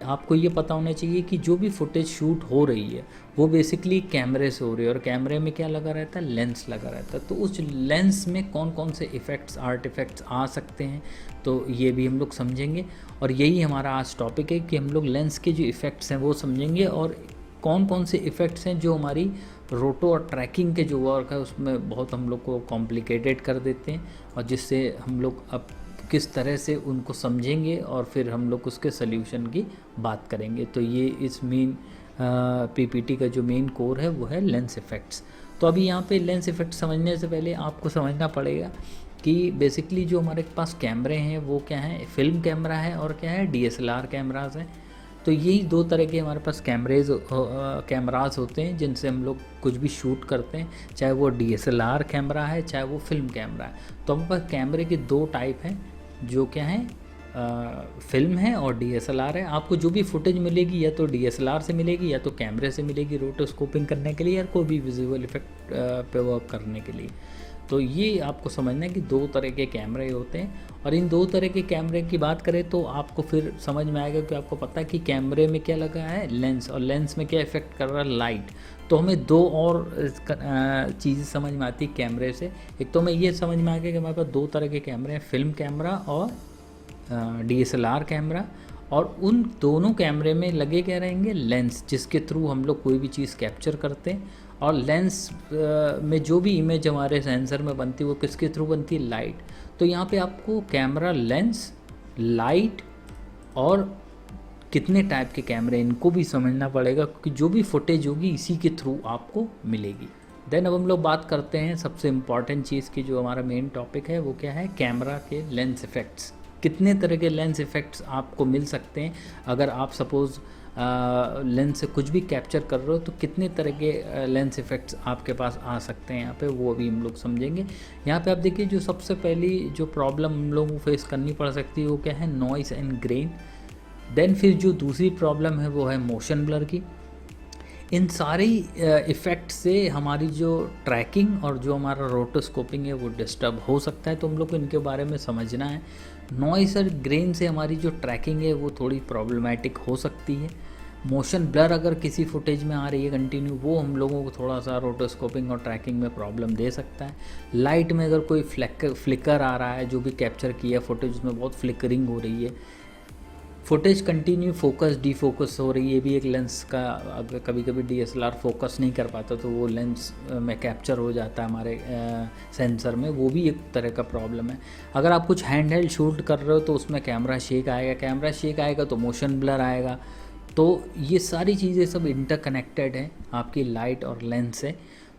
आपको ये पता होना चाहिए कि जो भी फुटेज शूट हो रही है वो बेसिकली कैमरे से हो रही है, और कैमरे में क्या लगा रहता है, लेंस लगा रहता है। तो उस लेंस में कौन कौन से इफ़ेक्ट्स, आर्ट इफ़ेक्ट्स आ सकते हैं, तो ये भी हम लोग समझेंगे। और यही हमारा आज टॉपिक है कि हम लोग लेंस के जो इफ़ेक्ट्स हैं वो समझेंगे, और कौन कौन से इफ़ेक्ट्स हैं जो हमारी रोटो और ट्रैकिंग के जो वर्क है उसमें बहुत हम लोग को कॉम्प्लिकेटेड कर देते हैं, और जिससे हम लोग अब किस तरह से उनको समझेंगे और फिर हम लोग उसके सल्यूशन की बात करेंगे। तो ये इस मेन पीपीटी का जो मेन कोर है वो है लेंस इफ़ेक्ट्स। तो अभी यहाँ पे लेंस इफ़ेक्ट समझने से पहले आपको समझना पड़ेगा कि बेसिकली जो हमारे पास कैमरे हैं वो क्या है, फिल्म कैमरा है और क्या है, डीएसएलआर कैमरास हैं। तो यही दो तरह के हमारे पास कैमरास होते हैं जिनसे हम लोग कुछ भी शूट करते हैं, चाहे वो डीएसएलआर कैमरा है चाहे वो फिल्म कैमरा है। तो हमारे पास कैमरे के दो टाइप हैं, जो क्या है, फिल्म है और डीएसएलआर है। आपको जो भी फुटेज मिलेगी या तो डीएसएलआर से मिलेगी या तो कैमरे से मिलेगी, रोटोस्कोपिंग करने के लिए या कोई भी विजुअल इफेक्ट पे वर्क करने के लिए। तो ये आपको समझना है कि दो तरह के कैमरे होते हैं, और इन दो तरह के कैमरे की बात करें तो आपको फिर समझ में आएगा कि आपको पता है कि कैमरे में क्या लगा है, लेंस, और लेंस में क्या इफेक्ट कर रहा है, लाइट। तो हमें दो और चीज़ें समझ में आती है कैमरे से। एक तो हमें ये समझ में आ गया कि हमारे पास दो तरह के कैमरे हैं, फिल्म कैमरा और डीएसएलआर कैमरा, और उन दोनों कैमरे में लगे क्या रहेंगे, लेंस, जिसके थ्रू हम लोग कोई भी चीज़ कैप्चर करते हैं। और लेंस में जो भी इमेज हमारे सेंसर में बनती है वो किसके थ्रू बनती है, लाइट। तो यहाँ पे आपको कैमरा, लेंस, लाइट और कितने टाइप के कैमरे, इनको भी समझना पड़ेगा, क्योंकि जो भी फुटेज होगी इसी के थ्रू आपको मिलेगी। देन अब हम लोग बात करते हैं सबसे इम्पॉर्टेंट चीज़ की, जो हमारा मेन टॉपिक है वो क्या है, कैमरा के लेंस इफ़ेक्ट्स। कितने तरह के लेंस इफ़ेक्ट्स आपको मिल सकते हैं, अगर आप सपोज़ लेंस से कुछ भी कैप्चर कर रहे हो तो कितने तरह के लेंस इफ़ेक्ट्स आपके पास आ सकते हैं यहाँ पे, वो भी हम लोग समझेंगे। यहाँ पे आप देखिए, जो सबसे पहली जो प्रॉब्लम हम लोगों को फेस करनी पड़ सकती है वो क्या है, नॉइस एंड ग्रेन। देन फिर जो दूसरी प्रॉब्लम है वो है मोशन ब्लर की। इन सारी इफ़ेक्ट से हमारी जो ट्रैकिंग और जो हमारा रोटोस्कोपिंग है वो डिस्टर्ब हो सकता है, तो हम लोग को इनके बारे में समझना है। नॉइस और ग्रेन से हमारी जो ट्रैकिंग है वो थोड़ी प्रॉब्लमेटिक हो सकती है। मोशन ब्लर अगर किसी फुटेज में आ रही है कंटिन्यू, वो हम लोगों को थोड़ा सा रोटोस्कोपिंग और ट्रैकिंग में प्रॉब्लम दे सकता है। लाइट में अगर कोई फ्लिकर आ रहा है, जो भी कैप्चर किया फुटेज उसमें बहुत फ्लिकरिंग हो रही है, फुटेज कंटिन्यू फोकस डीफोकस हो रही है, भी एक लेंस का, अगर कभी कभी डीएसएलआर फोकस नहीं कर पाता तो वो लेंस में कैप्चर हो जाता है हमारे सेंसर में, वो भी एक तरह का प्रॉब्लम है। अगर आप कुछ हैंड हेल्ड शूट कर रहे हो तो उसमें कैमरा शेक आएगा तो मोशन ब्लर आएगा। तो ये सारी चीज़ें सब इंटरकनेक्टेड हैं आपकी लाइट और लेंस से।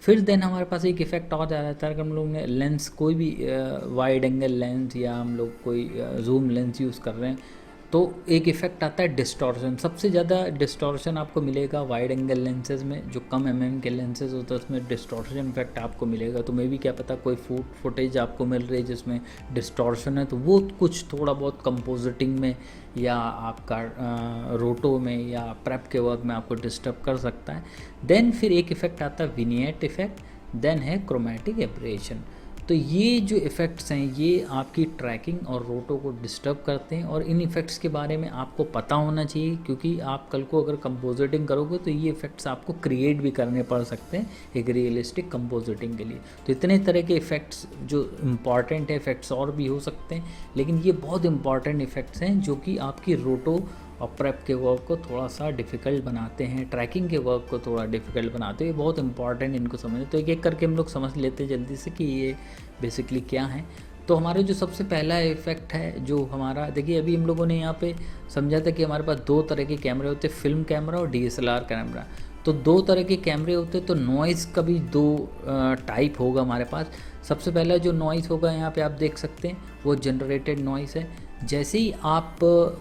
फिर देन हमारे पास एक इफ़ेक्ट और आ जाता है, अगर हम लोग ने लेंस, कोई भी वाइड एंगल लेंस या हम लोग कोई जूम लेंस यूज़ कर रहे हैं, तो एक इफ़ेक्ट आता है डिस्टॉर्शन। सबसे ज़्यादा डिस्टॉर्शन आपको मिलेगा वाइड एंगल लेंसेज में, जो कम एमएम के लेंसेज होते हैं उसमें डिस्टॉर्शन इफेक्ट आपको मिलेगा। तो मे भी क्या पता कोई फुटेज आपको मिल रही है जिसमें डिस्टॉर्शन है, तो वो कुछ थोड़ा बहुत कंपोजिटिंग में या आपका रोटो में या प्रेप के वर्क में आपको डिस्टर्ब कर सकता है। देन फिर एक इफ़ेक्ट आता है विनिएट इफ़ेक्ट, देन है क्रोमेटिक एब्रेशन। तो ये जो इफ़ेक्ट्स हैं ये आपकी ट्रैकिंग और रोटो को डिस्टर्ब करते हैं, और इन इफ़ेक्ट्स के बारे में आपको पता होना चाहिए, क्योंकि आप कल को अगर कंपोजिटिंग करोगे तो ये इफ़ेक्ट्स आपको क्रिएट भी करने पड़ सकते हैं एक रियलिस्टिक कंपोजिटिंग के लिए। तो इतने तरह के इफ़ेक्ट्स जो इम्पॉर्टेंट है, इफ़ेक्ट्स और भी हो सकते हैं, लेकिन ये बहुत इंपॉर्टेंट इफ़ेक्ट्स हैं जो कि आपकी रोटो और प्रेप के वर्क को थोड़ा सा डिफ़िकल्ट बनाते हैं, ट्रैकिंग के वर्क को थोड़ा डिफ़िकल्ट बनाते हैं। ये बहुत इंपॉर्टेंट, इनको समझना। तो एक एक करके हम लोग समझ लेते हैं जल्दी से कि ये बेसिकली क्या है। तो हमारे जो सबसे पहला इफ़ेक्ट है जो हमारा, देखिए अभी हम लोगों ने यहाँ पे समझा था कि हमारे पास दो तरह के कैमरे होते हैं, फिल्म कैमरा और डीएसएलआर कैमरा। तो दो तरह के कैमरे होते हैं, तो नॉइज़ का भी दो टाइप होगा हमारे पास। सबसे पहला जो नॉइज़ होगा यहाँ पे आप देख सकते हैं वो जनरेटेड नॉइज़ है। जैसे ही आप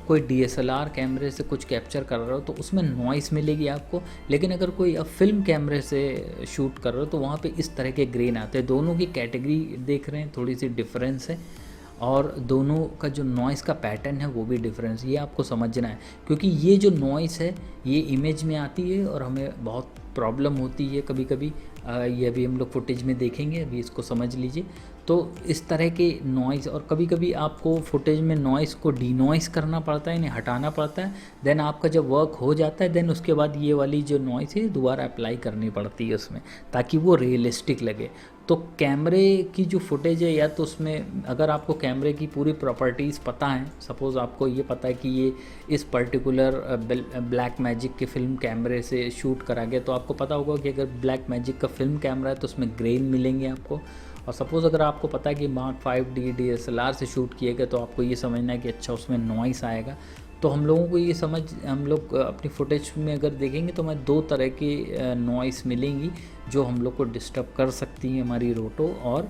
कोई डीएसएलआर कैमरे से कुछ कैप्चर कर रहे हो तो उसमें नॉइस मिलेगी आपको, लेकिन अगर कोई आप फिल्म कैमरे से शूट कर रहे हो तो वहाँ पे इस तरह के ग्रेन आते हैं। दोनों की कैटेगरी देख रहे हैं, थोड़ी सी डिफरेंस है, और दोनों का जो नॉइस का पैटर्न है वो भी डिफरेंस, ये आपको समझना है। क्योंकि ये जो नॉइस है ये इमेज में आती है और हमें बहुत प्रॉब्लम होती है कभी कभी, ये अभी हम लोग फुटेज में देखेंगे, अभी इसको समझ लीजिए। तो इस तरह के नॉइज़, और कभी कभी आपको फुटेज में नॉइज़ को डीनॉइज़ करना पड़ता है, इन्हें हटाना पड़ता है। देन आपका जब वर्क हो जाता है, देन उसके बाद ये वाली जो नॉइज़ है दोबारा अप्लाई करनी पड़ती है उसमें, ताकि वो रियलिस्टिक लगे। तो कैमरे की जो फुटेज है, या तो उसमें अगर आपको कैमरे की पूरी प्रॉपर्टीज़ पता है, सपोज़ आपको ये पता है कि ये इस पर्टिकुलर ब्लैक मैजिक के फिल्म कैमरे से शूट करा गया, तो आपको पता होगा कि अगर ब्लैक मैजिक का फिल्म कैमरा है तो उसमें ग्रेन मिलेंगे आपको। और सपोज़ अगर आपको पता है कि मार्क 5D DSLR से शूट किए गए, तो आपको ये समझना है कि अच्छा उसमें नॉइस आएगा। तो हम लोगों को ये समझ, हम लोग अपनी फुटेज में अगर देखेंगे तो हमें 2 तरह की नॉइस मिलेंगी जो हम लोग को डिस्टर्ब कर सकती हैं हमारी रोटो और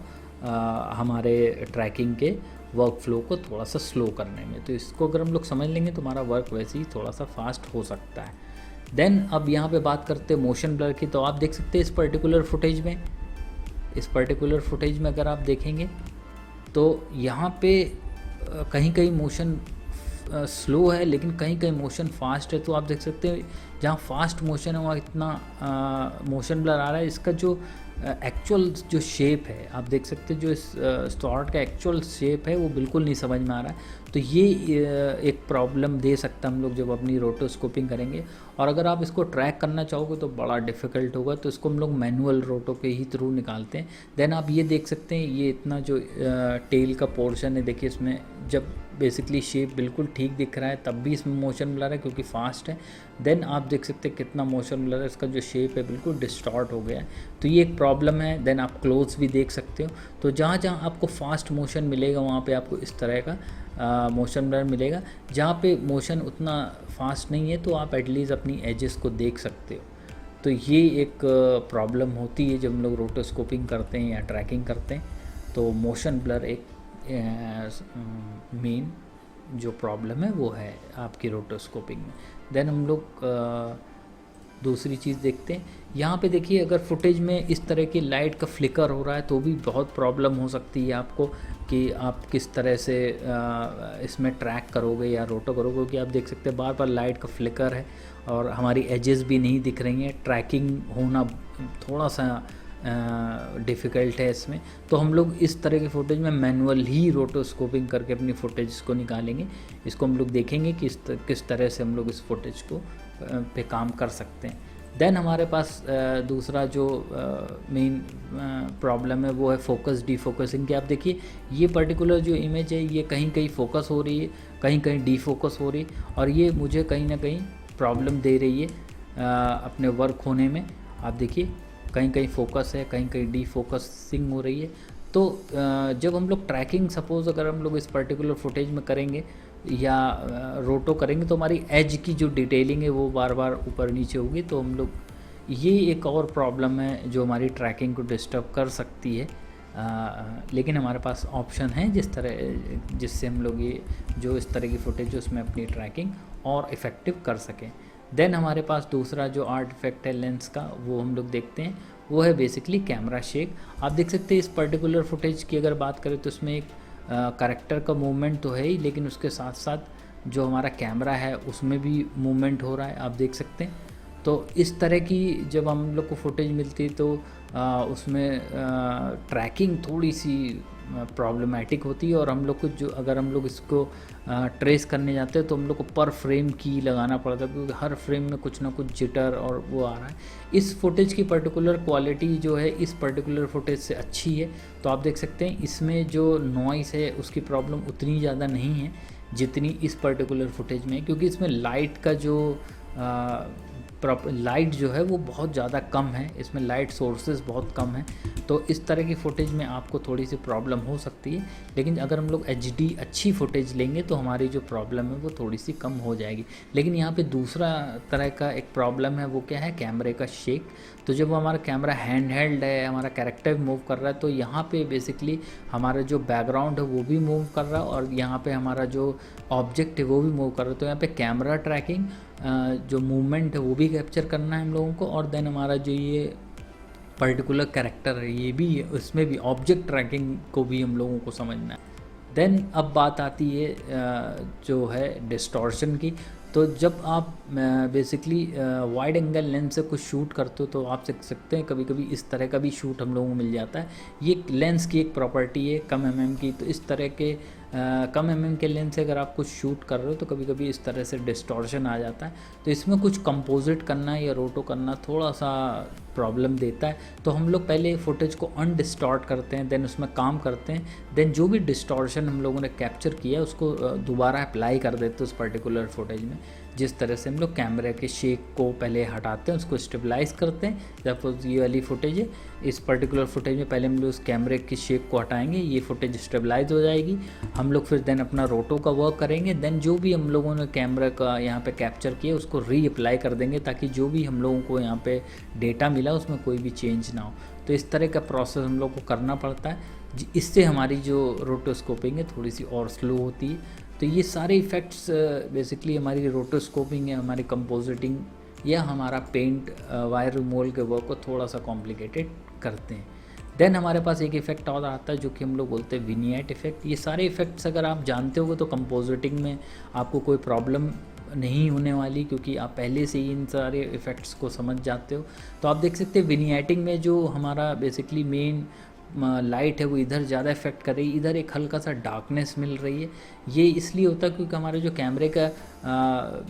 हमारे ट्रैकिंग के वर्क फ्लो को थोड़ा सा स्लो करने में। तो इसको अगर हम लोग समझ लेंगे तो हमारा वर्क वैसे ही थोड़ा सा फास्ट हो सकता है। देन अब यहाँ पे बात करते हैं मोशन ब्लर की। तो आप देख सकते हैं इस पर्टिकुलर फुटेज में अगर आप देखेंगे तो यहाँ पे कहीं कहीं मोशन स्लो है, लेकिन कहीं कहीं मोशन फास्ट है। तो आप देख सकते हैं जहाँ फास्ट मोशन है वहाँ इतना मोशन ब्लर आ रहा है। इसका जो एक्चुअल जो शेप है आप देख सकते हैं, जो इस शॉट का एक्चुअल शेप है वो बिल्कुल नहीं समझ में आ रहा है। तो ये एक प्रॉब्लम दे सकता है हम लोग जब अपनी रोटोस्कोपिंग करेंगे। और अगर आप इसको ट्रैक करना चाहोगे तो बड़ा डिफ़िकल्ट होगा, तो इसको हम लोग मैनुअल रोटो के ही थ्रू निकालते हैं। देन आप ये देख सकते हैं, ये इतना जो टेल का पोर्शन है, देखिए इसमें जब बेसिकली शेप बिल्कुल ठीक दिख रहा है तब भी इसमें मोशन ब्लर है क्योंकि फास्ट है। देन आप देख सकते हैं कितना मोशन ब्लर है, इसका जो शेप है बिल्कुल डिस्टॉर्ट हो गया है। तो ये एक प्रॉब्लम है। देन आप क्लोज भी देख सकते हो। तो जहाँ जहाँ आपको फास्ट मोशन मिलेगा वहाँ पे आपको इस तरह का मोशन ब्लर मिलेगा। जहाँ पे मोशन उतना फास्ट नहीं है तो आप एटलीस्ट अपनी एजेस को देख सकते हो। तो ये एक प्रॉब्लम होती है जब हम लोग रोटोस्कोपिंग करते हैं या ट्रैकिंग करते हैं। तो मोशन ब्लर एक मेन जो प्रॉब्लम है वो है आपकी रोटोस्कोपिंग में। देन हम लोग दूसरी चीज़ देखते हैं। यहाँ पे देखिए अगर फुटेज में इस तरह की लाइट का फ्लिकर हो रहा है तो भी बहुत प्रॉब्लम हो सकती है आपको कि आप किस तरह से इसमें ट्रैक करोगे या रोटो करोगे, क्योंकि आप देख सकते हैं बार बार लाइट का फ्लिकर है और हमारी एजेस भी नहीं दिख रही हैं। ट्रैकिंग होना थोड़ा सा डिफ़िकल्ट है इसमें। तो हम लोग इस तरह के फुटेज में मैनुअल ही रोटोस्कोपिंग करके अपनी फुटेज को निकालेंगे। इसको हम लोग देखेंगे कि किस तरह से हम लोग इस फुटेज को पे काम कर सकते हैं। देन हमारे पास दूसरा जो मेन प्रॉब्लम है वो है फोकस डीफोकसिंग की। आप देखिए ये पर्टिकुलर जो इमेज है ये कहीं कहीं फोकस हो रही है, कहीं कहीं डीफोकस हो रही है, और ये मुझे कहीं ना कहीं प्रॉब्लम दे रही है अपने वर्क होने में। आप देखिए कहीं कहीं फोकस है, कहीं कहीं डीफोकसिंग हो रही है। तो जब हम लोग ट्रैकिंग सपोज़ अगर हम लोग इस पर्टिकुलर फुटेज में करेंगे या रोटो करेंगे तो हमारी एज की जो डिटेलिंग है वो बार बार ऊपर नीचे होगी। तो हम लोग ये एक और प्रॉब्लम है जो हमारी ट्रैकिंग को डिस्टर्ब कर सकती है। लेकिन हमारे पास ऑप्शन है जिससे हम लोग ये जो इस तरह की फुटेज उसमें अपनी ट्रैकिंग और इफ़ेक्टिव कर सकें। देन हमारे पास दूसरा जो आर्टिफैक्ट है लेंस का वो हम लोग देखते हैं, वो है बेसिकली कैमरा शेक। आप देख सकते हैं इस पर्टिकुलर फुटेज की अगर बात करें तो इसमें एक कैरेक्टर का मूवमेंट तो है ही, लेकिन उसके साथ साथ जो हमारा कैमरा है उसमें भी मूवमेंट हो रहा है, आप देख सकते हैं। तो इस तरह की जब हम लोग को फुटेज मिलती है तो उसमें ट्रैकिंग थोड़ी सी प्रॉब्लमेटिक होती है, और हम लोग को जो अगर हम लोग इसको ट्रेस करने जाते हैं तो हम लोग को पर फ्रेम की लगाना पड़ता है, क्योंकि हर फ्रेम में कुछ ना कुछ जिटर और वो आ रहा है। इस फुटेज की पर्टिकुलर क्वालिटी जो है इस पर्टिकुलर फुटेज से अच्छी है। तो आप देख सकते हैं इसमें जो नॉइस है उसकी प्रॉब्लम उतनी ज़्यादा नहीं है जितनी इस पर्टिकुलर फुटेज में है, क्योंकि इसमें लाइट का जो लाइट जो है वो बहुत ज़्यादा कम है, इसमें लाइट सोर्सेज बहुत कम है। तो इस तरह की फुटेज में आपको थोड़ी सी प्रॉब्लम हो सकती है, लेकिन अगर हम लोग HD अच्छी फुटेज लेंगे तो हमारी जो प्रॉब्लम है वो थोड़ी सी कम हो जाएगी। लेकिन यहाँ पे दूसरा तरह का एक प्रॉब्लम है, वो क्या है, कैमरे का शेक। तो जब हमारा कैमरा हैंड हेल्ड है, हमारा कैरेक्टर मूव कर रहा है, तो यहाँ पे बेसिकली हमारा जो बैकग्राउंड है वो भी मूव कर रहा है और यहाँ पे हमारा जो ऑब्जेक्ट है वो भी मूव कर रहा है। तो यहाँ पे कैमरा ट्रैकिंग जो मूवमेंट है वो भी कैप्चर करना है हम लोगों को, और देन हमारा जो ये पर्टिकुलर कैरेक्टर है ये भी है, उसमें भी ऑब्जेक्ट ट्रैकिंग को भी हम लोगों को समझना है। देन अब बात आती है जो है डिस्टॉर्शन की। तो जब आप बेसिकली वाइड एंगल लेंस से कुछ शूट करते हो तो आप सीख सकते हैं कभी कभी इस तरह का भी शूट हम लोगों को मिल जाता है। ये लेंस की एक प्रॉपर्टी है कम एमएम की, तो इस तरह के कम एमएम के लेंस से अगर आप कुछ शूट कर रहे हो तो कभी कभी इस तरह से डिस्टॉर्शन आ जाता है। तो इसमें कुछ कंपोजिट करना या रोटो करना थोड़ा सा प्रॉब्लम देता है। तो हम लोग पहले फुटेज को अनडिस्टॉर्ट करते हैं, देन उसमें काम करते हैं, देन जो भी डिस्टॉर्शन हम लोगों ने कैप्चर किया है उसको दोबारा अप्लाई कर देते हैं उस पर्टिकुलर फुटेज में। जिस तरह से हम लोग कैमरे के शेक को पहले हटाते हैं, उसको स्टेबलाइज करते हैं। सपोज ये वाली फुटेज है, इस पर्टिकुलर फुटेज में पहले हम लोग उस कैमरे की शेक को हटाएंगे, ये फुटेज स्टेबलाइज हो जाएगी। हम लोग फिर देन अपना रोटो का वर्क करेंगे, देन जो भी हम लोगों ने कैमरा का यहाँ पे कैप्चर किया उसको रीअप्लाई कर देंगे ताकि जो भी हम लोगों को यहाँ पे डेटा मिला उसमें कोई भी चेंज ना हो। तो इस तरह का प्रोसेस हम लोग को करना पड़ता है, इससे हमारी जो रोटोस्कोपिंग है थोड़ी सी और स्लो होती है। तो ये सारे इफ़ेक्ट्स बेसिकली हमारी रोटोस्कोपिंग है, हमारी कंपोजिटिंग या हमारा पेंट वायर रिमूवल के वर्क को थोड़ा सा कॉम्प्लिकेटेड करते हैं। देन हमारे पास एक इफ़ेक्ट और आता है जो कि हम लोग बोलते हैं विनिएट इफ़ेक्ट। ये सारे इफ़ेक्ट्स अगर आप जानते होगे तो कंपोजिटिंग में आपको कोई प्रॉब्लम नहीं होने वाली, क्योंकि आप पहले से ही इन सारे इफ़ेक्ट्स को समझ जाते हो। तो आप देख सकते हैं विनिएटिंग में जो हमारा बेसिकली मेन लाइट है वो इधर ज़्यादा इफेक्ट कर रही है, इधर एक हल्का सा डार्कनेस मिल रही है। ये इसलिए होता है क्योंकि हमारे जो कैमरे का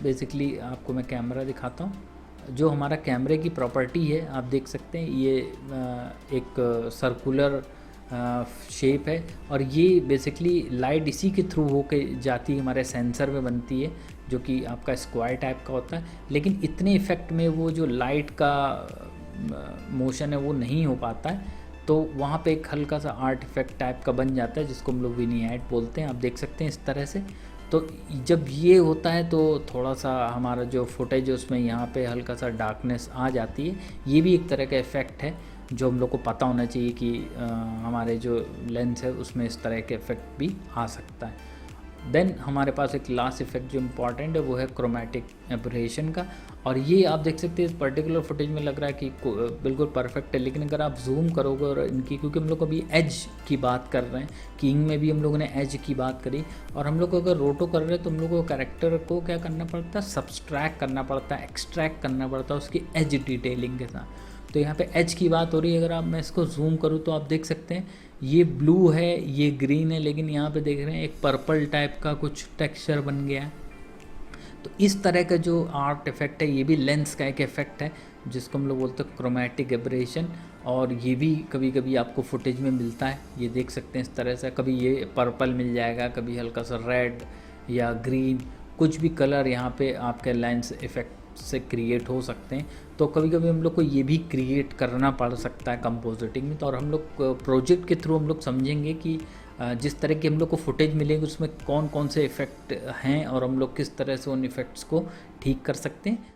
बेसिकली आपको मैं कैमरा दिखाता हूँ, जो हमारा कैमरे की प्रॉपर्टी है आप देख सकते हैं ये एक सर्कुलर शेप है और ये बेसिकली लाइट इसी के थ्रू होके जाती है, हमारे सेंसर में बनती है जो कि आपका स्क्वायर टाइप का होता है। लेकिन इतने इफ़ेक्ट में वो जो लाइट का मोशन है वो नहीं हो पाता है, तो वहाँ पे एक हल्का सा आर्ट इफेक्ट टाइप का बन जाता है जिसको हम लोग विनिएट बोलते हैं। आप देख सकते हैं इस तरह से। तो जब ये होता है तो थोड़ा सा हमारा जो फुटेज है उसमें यहाँ पे हल्का सा डार्कनेस आ जाती है। ये भी एक तरह का इफ़ेक्ट है जो हम लोग को पता होना चाहिए कि हमारे जो लेंस है उसमें इस तरह के इफ़ेक्ट भी आ सकता है। देन हमारे पास एक लास्ट इफेक्ट जो इम्पॉर्टेंट है वो है क्रोमेटिक एब्रेशन का, और ये आप देख सकते हैं इस पर्टिकुलर फुटेज में लग रहा है कि बिल्कुल परफेक्ट है, लेकिन अगर आप जूम करोगे और इनकी, क्योंकि हम लोग अभी एज की बात कर रहे हैं, किंग में भी हम लोगों ने एज की बात करी, और हम लोग अगर रोटो कर रहे हैं तो हम लोग को कैरेक्टर को क्या करना पड़ता है, सब्सट्रैक्ट करना पड़ता है, एक्सट्रैक्ट करना पड़ता है उसकी एज डिटेलिंग के साथ। तो यहाँ पे एज की बात हो रही है, अगर आप मैं इसको जूम करूँ तो आप देख सकते हैं ये ब्लू है, ये ग्रीन है, लेकिन यहाँ पे देख रहे हैं एक पर्पल टाइप का कुछ टेक्सचर बन गया है। तो इस तरह का जो आर्ट इफेक्ट है ये भी लेंस का एक इफेक्ट है जिसको हम लोग बोलते हैं क्रोमेटिक एब्रेशन, और ये भी कभी कभी आपको फुटेज में मिलता है। ये देख सकते हैं इस तरह से, कभी ये पर्पल मिल जाएगा, कभी हल्का सा रेड या ग्रीन, कुछ भी कलर यहाँ पे आपके लेंस इफेक्ट से क्रिएट हो सकते हैं। तो कभी कभी हम लोग को ये भी क्रिएट करना पड़ सकता है कंपोजिटिंग में। तो और हम लोग प्रोजेक्ट के थ्रू हम लोग समझेंगे कि जिस तरह की हम लोग को फुटेज मिलेगी उसमें कौन कौन से इफ़ेक्ट हैं और हम लोग किस तरह से उन इफ़ेक्ट्स को ठीक कर सकते हैं।